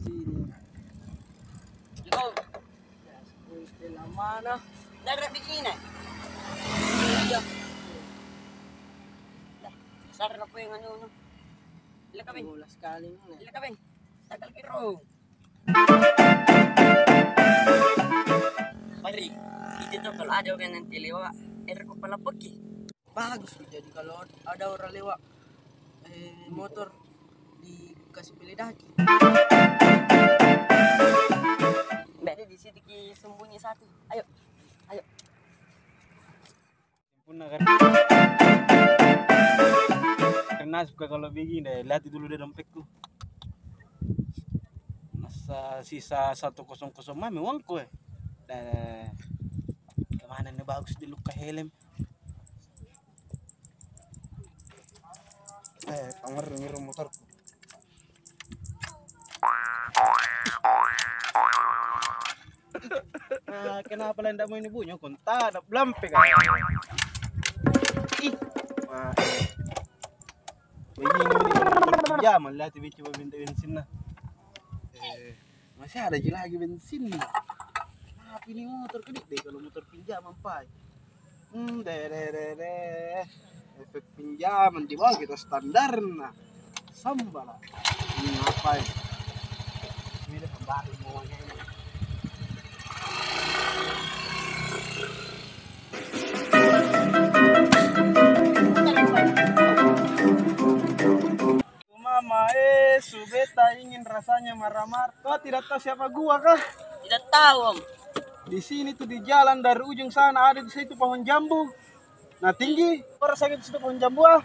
sini. Ikaw, Istilah mana? darat begini. Iya. Sarap na po yung ano. Ila kami. Mula sekali na. Ila kami. Tagal kiro. Pari, dito kalau ada orang nanti lewat, ko pala pergi. Bagus jadi kalau ada orang lewat motor dikasih pilih daki. Berarti di sini sembunyi satu. Ayo, ayo. Sempurna karena suka kalau begini, lihat dulu di dompetku. Masa sisa 100 mami uangku kemana nih bagus di luka helm. Pamer ngiru motorku. Kenapa lain tidak mau ini bunyi? Konta, ada belampe kan? Ih, begini jaman lihat TV coba bensin nah. Masih ada lagi bensin nih. Kenapa ini motor kedip deh kalau motor pinjaman pai? Efek pinjaman di bawah kita standar nah. Sambal. Ini ngapain? Ini ada kembali maunya ini. Mama, Subeta ingin rasanya marah-marah. Kau tidak tahu siapa gua kah? Tidak tahu, Om. Di sini tuh di jalan dari ujung sana ada di situ pohon jambu. Nah tinggi, orang sakit di situ pohon jambu ah.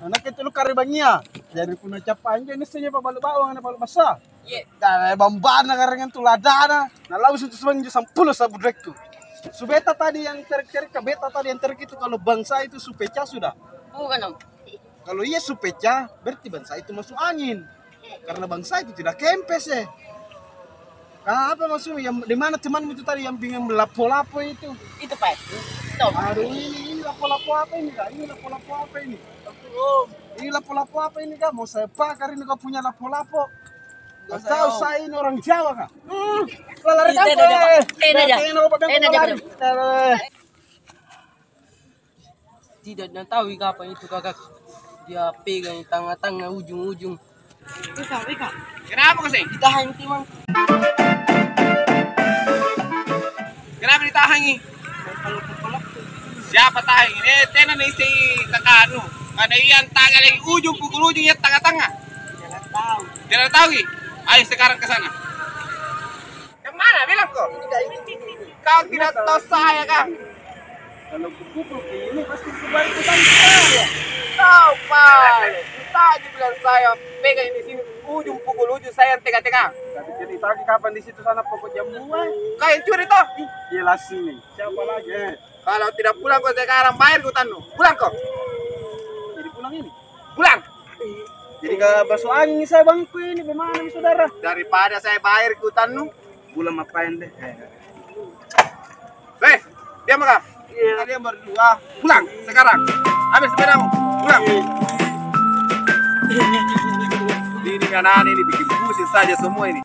Anak itu lu karibannya. Jadi punya capa aja ini saja balu bawang, balu basah. Iya. Dan bambana karena itu ladana. Nah lalu itu sebenarnya sampul sabudrekku. Subeta tadi yang terik-terik, beta tadi yang terik itu kalau bangsa itu supeca sudah. Bukan, Om. Kalau iya supeca, berarti bangsa itu masuk angin. Karena bangsa itu tidak kempes ya. Apa maksudnya? Yang di mana temanmu itu tadi yang bingung lapo-lapo itu? Itu, Pak. Stop. Aduh ini lapo-lapo apa ini kak? Ini lapo-lapo apa ini? Ini lapo-lapo apa ini kak? Mau saya bakar ini kau punya lapo-lapo. Gak tahu saya ini orang Jawa kak. Lari Tidak tahu kapan itu kakak. Dia pegang tengah-tengah ujung-ujung. Ika. Kenapa kau sih? Ditahan timang. Kenapa ditahan ini? Siapa tahan ini? Tenan isi kakanu. Karena iyan tagal lagi ujung pukul ujung ya tengah-tengah. Tidak tahu. Tidak tahu ki? Ayo sekarang ke sana. Kemana bilang kok? Kau tidak tahu saya kah? Kalau kuku ini pasti kembali ke saya. Tahu pak. Kita aja bilang saya pegang di sini ujung pukul ujung saya tengah-tengah. Tapi jadi tadi kapan di situ sana pokok jambu Kau yang curi toh? jelas ini. Siapa lagi? Kalau tidak pulang kau sekarang bayar hutanmu. Pulang kok. Jadi pulang ini. Pulang. Jadi ke basuh angin saya bangku ini bagaimana nih saudara? Daripada saya bayar hutanmu. Bulan apain deh? Dia maka. Iya. Kalian berdua pulang sekarang. Ambil sepedamu. Pulang. Ini kan aneh ini bikin pusing saja semua ini.